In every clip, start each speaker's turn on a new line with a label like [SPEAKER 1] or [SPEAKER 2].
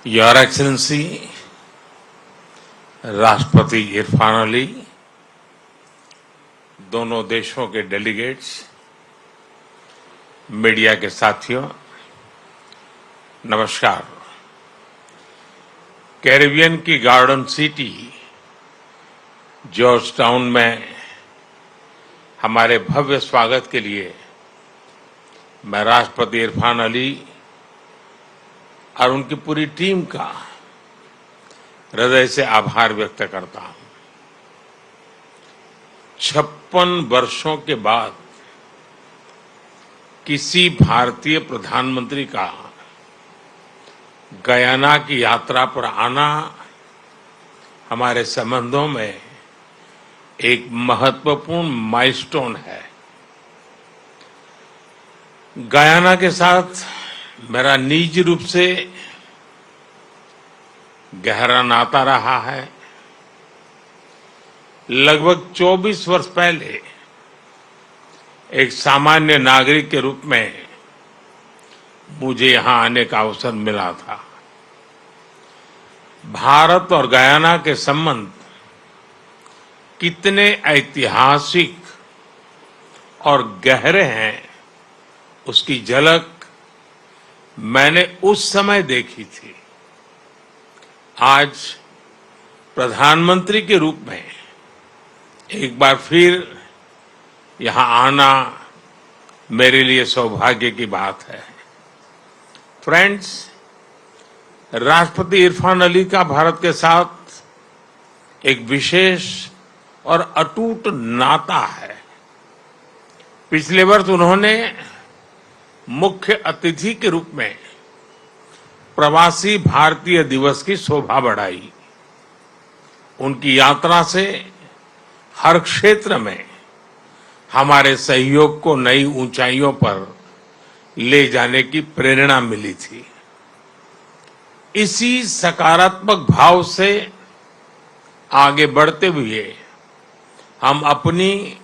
[SPEAKER 1] Your excellency राष्ट्रपति इरफान अली, दोनों देशों के डेलीगेट्स, मीडिया के साथियों, नमस्कार। कैरिबियन की गार्डन सिटी जॉर्ज टाउन में हमारे भव्य स्वागत के लिए मैं राष्ट्रपति इरफान अली और उनकी पूरी टीम का हृदय से आभार व्यक्त करता हूं। 56 वर्षों के बाद किसी भारतीय प्रधानमंत्री का गयाना की यात्रा पर आना हमारे संबंधों में एक महत्वपूर्ण माइलस्टोन है। गयाना के साथ मेरा निजी रूप से गहरा नाता रहा है। लगभग 24 वर्ष पहले एक सामान्य नागरिक के रूप में मुझे यहां आने का अवसर मिला था। भारत और गयाना के संबंध कितने ऐतिहासिक और गहरे हैं, उसकी झलक मैंने उस समय देखी थी। आज प्रधानमंत्री के रूप में एक बार फिर यहां आना मेरे लिए सौभाग्य की बात है। फ्रेंड्स, राष्ट्रपति इरफान अली का भारत के साथ एक विशेष और अटूट नाता है। पिछले वर्ष उन्होंने मुख्य अतिथि के रूप में प्रवासी भारतीय दिवस की शोभा बढ़ाई। उनकी यात्रा से हर क्षेत्र में हमारे सहयोग को नई ऊंचाइयों पर ले जाने की प्रेरणा मिली थी। इसी सकारात्मक भाव से आगे बढ़ते हुए हम अपनी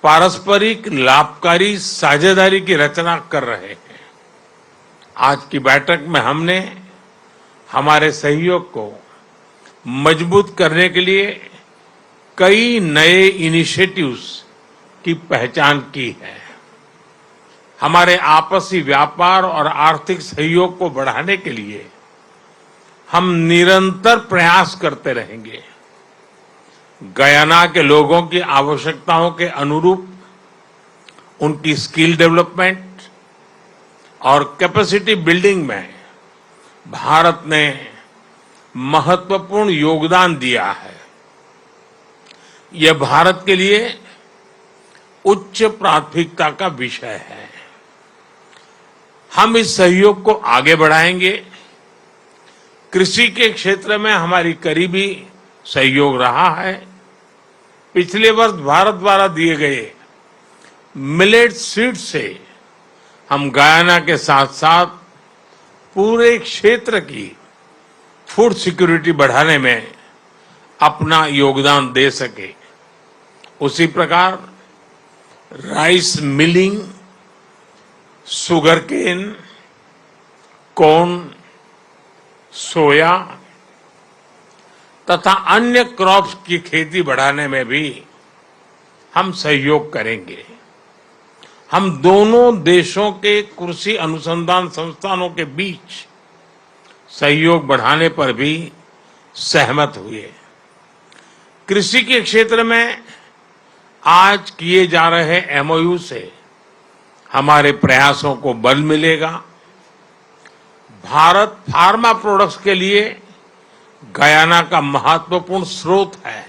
[SPEAKER 1] पारस्परिक लाभकारी साझेदारी की रचना कर रहे हैं। आज की बैठक में हमने हमारे सहयोग को मजबूत करने के लिए कई नए इनिशिएटिव्स की पहचान की है। हमारे आपसी व्यापार और आर्थिक सहयोग को बढ़ाने के लिए हम निरंतर प्रयास करते रहेंगे। गयाना के लोगों की आवश्यकताओं के अनुरूप उनकी स्किल डेवलपमेंट और कैपेसिटी बिल्डिंग में भारत ने महत्वपूर्ण योगदान दिया है। यह भारत के लिए उच्च प्राथमिकता का विषय है। हम इस सहयोग को आगे बढ़ाएंगे। कृषि के क्षेत्र में हमारी करीबी सहयोग रहा है। पिछले वर्ष भारत द्वारा दिए गए मिलेट सीड से हम गयाना के साथ साथ पूरे क्षेत्र की फूड सिक्योरिटी बढ़ाने में अपना योगदान दे सके। उसी प्रकार राइस मिलिंग, शुगरकेन, कॉर्न, सोया तथा अन्य क्रॉप्स की खेती बढ़ाने में भी हम सहयोग करेंगे। हम दोनों देशों के कृषि अनुसंधान संस्थानों के बीच सहयोग बढ़ाने पर भी सहमत हुए। कृषि के क्षेत्र में आज किए जा रहे एमओयू से हमारे प्रयासों को बल मिलेगा। भारत फार्मा प्रोडक्ट्स के लिए गयाना का महत्वपूर्ण स्रोत है।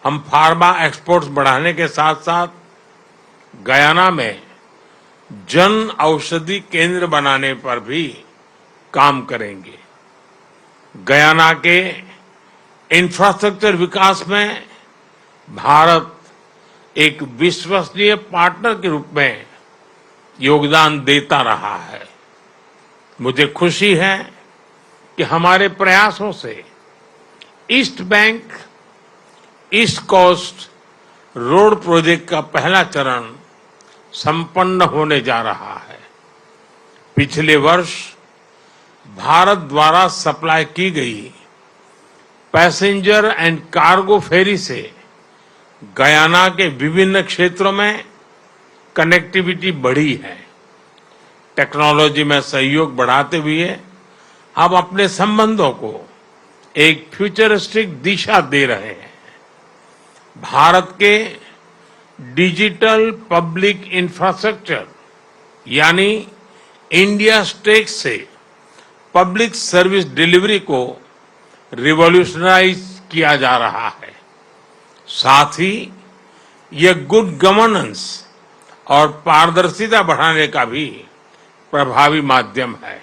[SPEAKER 1] हम फार्मा एक्सपोर्ट्स बढ़ाने के साथ साथ गयाना में जन औषधि केंद्र बनाने पर भी काम करेंगे। गयाना के इंफ्रास्ट्रक्चर विकास में भारत एक विश्वसनीय पार्टनर के रूप में योगदान देता रहा है। मुझे खुशी है कि हमारे प्रयासों से east bank east coast road project का पहला चरण संपन्न होने जा रहा है। पिछले वर्ष भारत द्वारा सप्लाई की गई पैसेंजर एंड कार्गो फेरी से गयाना के विभिन्न क्षेत्रों में कनेक्टिविटी बढ़ी है। टेक्नोलॉजी में सहयोग बढ़ाते हुए हम अपने संबंधों को एक फ्यूचरिस्टिक दिशा दे रहे हैं। भारत के डिजिटल पब्लिक इंफ्रास्ट्रक्चर यानी इंडिया स्टेक से पब्लिक सर्विस डिलीवरी को रिवॉल्यूशनाइज किया जा रहा है। साथ ही यह गुड गवर्नेंस और पारदर्शिता बढ़ाने का भी प्रभावी माध्यम है।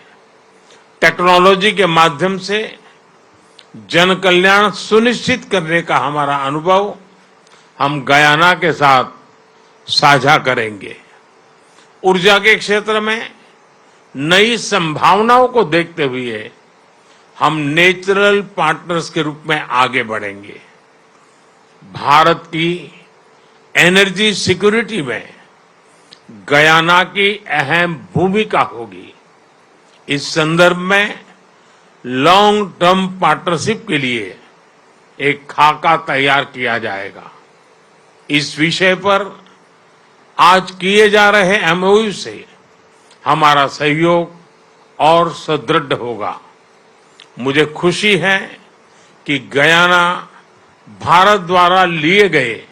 [SPEAKER 1] टेक्नोलॉजी के माध्यम से जन कल्याण सुनिश्चित करने का हमारा अनुभव हम गयाना के साथ साझा करेंगे। ऊर्जा के क्षेत्र में नई संभावनाओं को देखते हुए हम नेचुरल पार्टनर्स के रूप में आगे बढ़ेंगे। भारत की एनर्जी सिक्योरिटी में गयाना की अहम भूमिका होगी। इस संदर्भ में लॉन्ग टर्म पार्टनरशिप के लिए एक खाका तैयार किया जाएगा। इस विषय पर आज किए जा रहे एमओयू से हमारा सहयोग और सुदृढ़ होगा। मुझे खुशी है कि गयाना भारत द्वारा लिए गए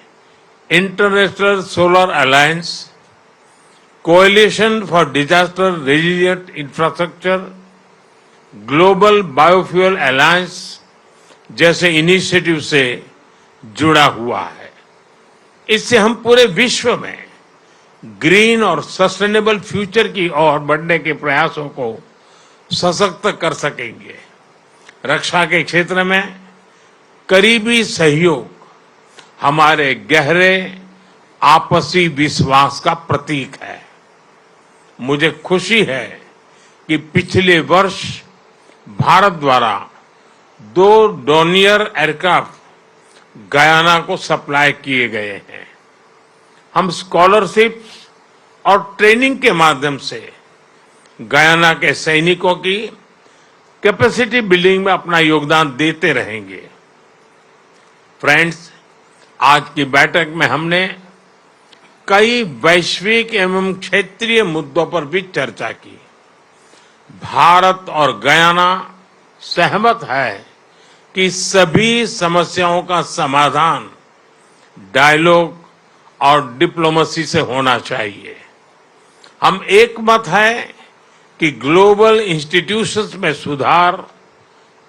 [SPEAKER 1] international solar alliance, coalition for disaster resilient infrastructure, global biofuel alliance जैसे इनिशिएटिव से जुड़ा हुआ है। इससे हम पूरे विश्व में ग्रीन और सस्टेनेबल फ्यूचर की ओर बढ़ने के प्रयासों को सशक्त कर सकेंगे। रक्षा के क्षेत्र में करीबी सहयोग हमारे गहरे आपसी विश्वास का प्रतीक है। मुझे खुशी है कि पिछले वर्ष भारत द्वारा 2 डोर्नियर एयरक्राफ्ट गयाना को सप्लाई किए गए हैं। हम स्कॉलरशिप और ट्रेनिंग के माध्यम से गयाना के सैनिकों की कैपेसिटी बिल्डिंग में अपना योगदान देते रहेंगे। फ्रेंड्स, आज की बैठक में हमने कई वैश्विक एवं क्षेत्रीय मुद्दों पर भी चर्चा की। भारत और गयाना सहमत है कि सभी समस्याओं का समाधान डायलॉग और डिप्लोमेसी से होना चाहिए। हम एक मत है कि ग्लोबल इंस्टीट्यूशंस में सुधार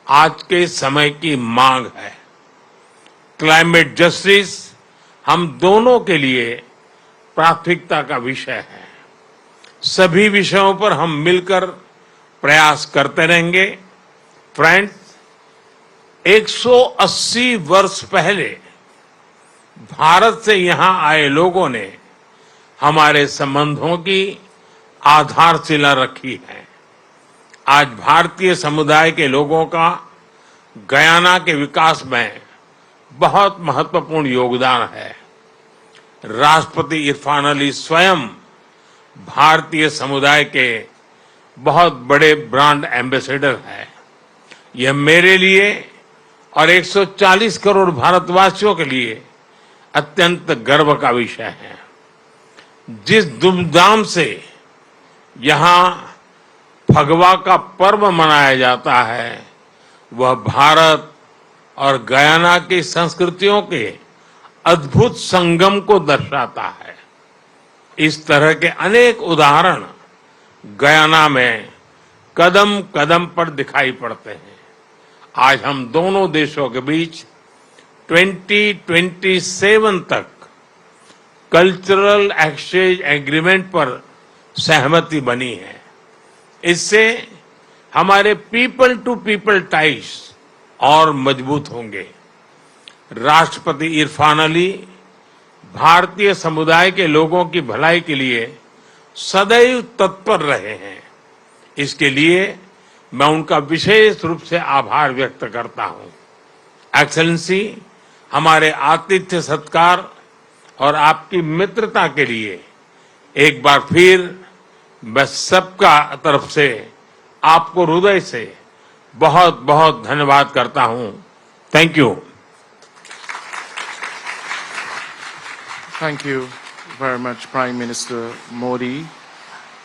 [SPEAKER 1] आज के समय की मांग है। क्लाइमेट जस्टिस हम दोनों के लिए प्राथमिकता का विषय है। सभी विषयों पर हम मिलकर प्रयास करते रहेंगे। फ्रेंड्स, 180 वर्ष पहले भारत से यहां आए लोगों ने हमारे संबंधों की आधारशिला रखी है। आज भारतीय समुदाय के लोगों का गयाना के विकास में बहुत महत्वपूर्ण योगदान है। राष्ट्रपति इरफान अली स्वयं भारतीय समुदाय के बहुत बड़े ब्रांड एम्बेसडर हैं। यह मेरे लिए और 140 करोड़ भारतवासियों के लिए अत्यंत गर्व का विषय है। जिस धूमधाम से यहां फगवा का पर्व मनाया जाता है वह भारत और गयाना की संस्कृतियों के अद्भुत संगम को दर्शाता है। इस तरह के अनेक उदाहरण गयाना में कदम कदम पर दिखाई पड़ते हैं। आज हम दोनों देशों के बीच 2027 तक कल्चरल एक्सचेंज एग्रीमेंट पर सहमति बनी है। इससे हमारे पीपल टू पीपल टाइज और मजबूत होंगे। राष्ट्रपति इरफान अली भारतीय समुदाय के लोगों की भलाई के लिए सदैव तत्पर रहे हैं। इसके लिए मैं उनका विशेष रूप से आभार व्यक्त करता हूं। एक्सेलेंसी, हमारे आतिथ्य सत्कार और आपकी मित्रता के लिए एक बार फिर मैं सबका तरफ से आपको हृदय से बहुत बहुत धन्यवाद करता हूं। Thank you.
[SPEAKER 2] Thank you very much, Prime Minister Modi.